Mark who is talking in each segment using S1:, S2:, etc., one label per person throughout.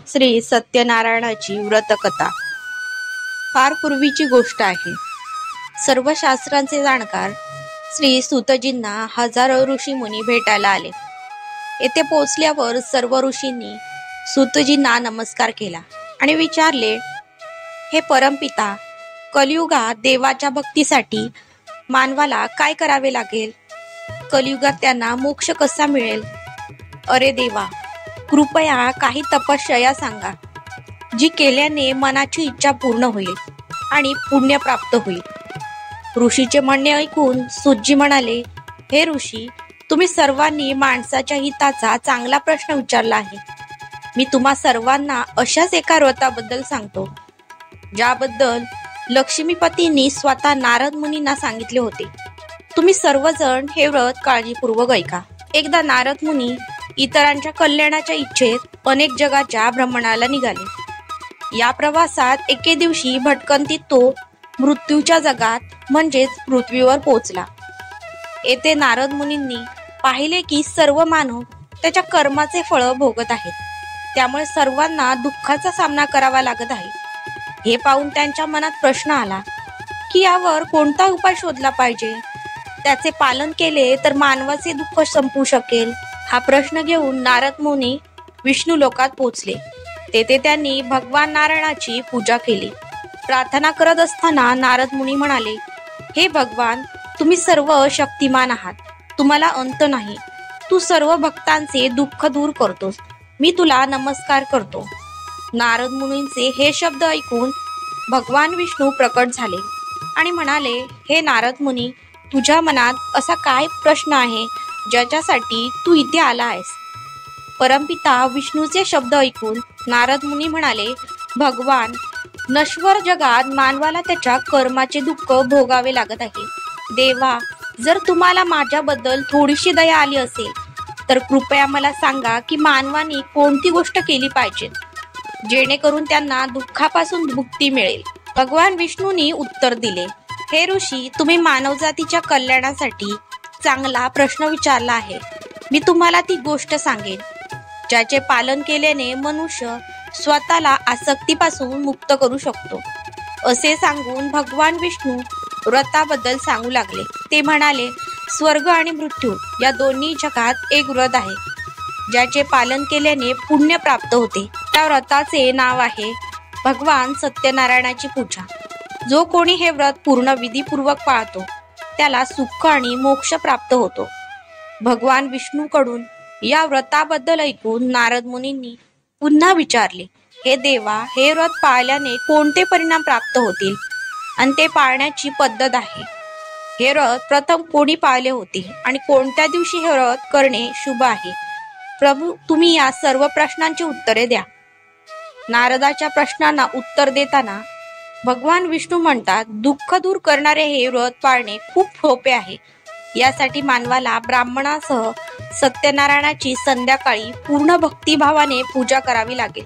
S1: श्री सत्यनारायणाची व्रतकथा फार पूर्वीची गोष्ट आहे. सर्व शास्त्रांचे जाणकार श्री सूतजींना हजारो ऋषी मुनी भेटायला आले. येथे पोचल्यावर सर्व ऋषींनी सूतजींना नमस्कार केला आणि विचारले, हे परमपिता, कलियुगात देवाच्या भक्तीसाठी मानवाला काय करावे लागेल? कलियुगात त्यांना मोक्ष कसा मिळेल? अरे देवा, कृपया काही तपश्चर्या सांगा, जी केल्याने मनाची इच्छा पूर्ण होईल आणि पुण्य प्राप्त होईल. ऋषीचे म्हणणे ऐकून सूतजी म्हणाले, हे ऋषी, तुम्ही सर्वांनी माणसाच्या हिताचा चांगला प्रश्न विचारला आहे. मी तुम्हा सर्वांना अशाच एका व्रताबद्दल सांगतो, ज्याबद्दल लक्ष्मीपतींनी स्वतः नारद मुनींना सांगितले होते. तुम्ही सर्वजण हे व्रत काळजीपूर्वक ऐका. एकदा नारद मुनी इतरांच्या कल्याणाच्या इच्छेत अनेक जगाच्या भ्रमणाला निघाले. या प्रवासात एके दिवशी भटकंतीत तो मृत्यूच्या जगात म्हणजेच पृथ्वीवर पोहोचला. येथे नारद मुनींनी पाहिले की सर्व मानव त्याच्या कर्माचे फळ भोगत आहेत, त्यामुळे सर्वांना दुःखाचा सामना करावा लागत आहे. हे पाहून त्यांच्या मनात प्रश्न आला की यावर कोणता उपाय शोधला पाहिजे, त्याचे पालन केले तर मानवाचे दुःख संपू शकेल. हा प्रश्न घेऊन नारद मुनी विष्णू लोकात पोहोचले. तेथे त्यांनी भगवान नारायणाची पूजा केली. प्रार्थना करत असताना नारद मुनी म्हणाले, हे भगवान, तुम्ही सर्व शक्तिमान आहात, तुम्हाला अंत नाही. तू सर्व भक्तांचे दुःख दूर करतोस, मी तुला नमस्कार करतो. नारद मुनींचे हे शब्द ऐकून भगवान विष्णू प्रकट झाले आणि म्हणाले, हे नारद मुनी, तुझ्या मनात असा काय प्रश्न आहे ज्याच्यासाठी तू इथे आला आहेस? परमपिता विष्णूचे शब्द ऐकून नारद मुनी म्हणाले, भगवान, नश्वर जगात मानवाला त्याच्या कर्माचे दुःख भोगावे लागत आहे. देवा, जर तुम्हाला माझ्याबद्दल थोडीशी दया आली असेल तर कृपया मला सांगा की मानवाने कोणती गोष्ट केली पाहिजे जेणेकरून त्यांना दुःखापासून मुक्ती मिळेल. भगवान विष्णूंनी उत्तर दिले, हे ऋषी, तुम्ही मानवजातीच्या कल्याणासाठी चांगला प्रश्न विचारला आहे. मी तुम्हाला ती गोष्ट सांगेन ज्याचे पालन केल्याने मनुष्य स्वतःला आसक्तीपासून मुक्त करू शकतो. असे सांगून भगवान विष्णू व्रताबद्दल सांगू लागले. ते म्हणाले, स्वर्ग आणि मृत्यू या दोन्ही जगात एक व्रत आहे ज्याचे पालन केल्याने पुण्य प्राप्त होते. त्या व्रताचे नाव आहे भगवान सत्यनारायणाची पूजा. जो कोणी हे व्रत पूर्ण विधीपूर्वक पाळतो त्याला सुख आणि मोक्ष प्राप्त होतो. भगवान विष्णूकडून या व्रताबद्दल ऐकून नारद मुनींनी पुन्हा विचारले, हे देवा, हे व्रत पाळल्याने कोणते परिणाम प्राप्त होतील आणि ते पाळण्याची पद्धत आहे? हे व्रत प्रथम कोणी पाळले होते आणि कोणत्या दिवशी हे व्रत करणे शुभ आहे? प्रभू, तुम्ही या सर्व प्रश्नांची उत्तरे द्या. नारदाच्या प्रश्नांना उत्तर देताना भगवान विष्णू म्हणतात, दुःख दूर करणारे हे व्रत पाळणे खूप सोपे आहे. यासाठी मानवाला ब्राह्मणासह सत्यनारायणाची संध्याकाळी पूर्ण भक्तिभावाने पूजा करावी लागेल.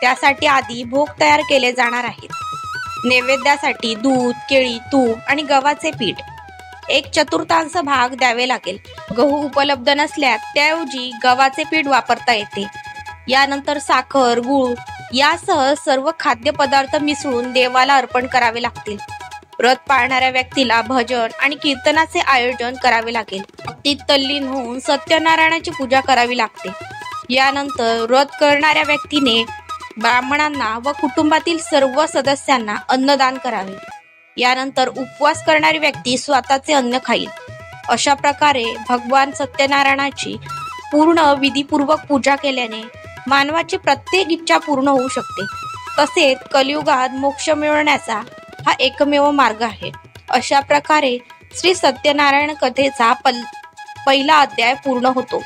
S1: त्यासाठी आधी भोग तयार केले जाणार आहेत. नैवेद्यासाठी दूध, केळी, तूप आणि गव्हाचे पीठ 1/4 भाग द्यावे लागेल. गहू उपलब्ध नसल्यास त्याऐवजी गव्हाचे पीठ वापरता येते. यानंतर साखर, गूळ यासह सर्व खाद्यपदार्थ मिसळून देवाला अर्पण करावे लागतील. व्रत पाळणाऱ्या व्यक्तीला भजन आणि कीर्तनाचे आयोजन करावे लागेल. भक्तीत तल्लीन होऊन सत्यनारायणाची पूजा करावी लागते. यानंतर व्रत करणाऱ्या व्यक्तीने ब्राह्मणांना व कुटुंबातील सर्व सदस्यांना अन्नदान करावे. यानंतर उपवास करणारी व्यक्ती स्वतःचे अन्न खाईल. अशा प्रकारे भगवान सत्यनारायणाची पूर्ण विधीपूर्वक पूजा केल्याने मानवाची प्रत्येक इच्छा पूर्ण होऊ शकते. तसेच कलियुगात मोक्ष मिळवण्याचा हा एकमेव मार्ग आहे. अशा प्रकारे श्री सत्यनारायण कथेचा पहिला अध्याय पूर्ण होतो.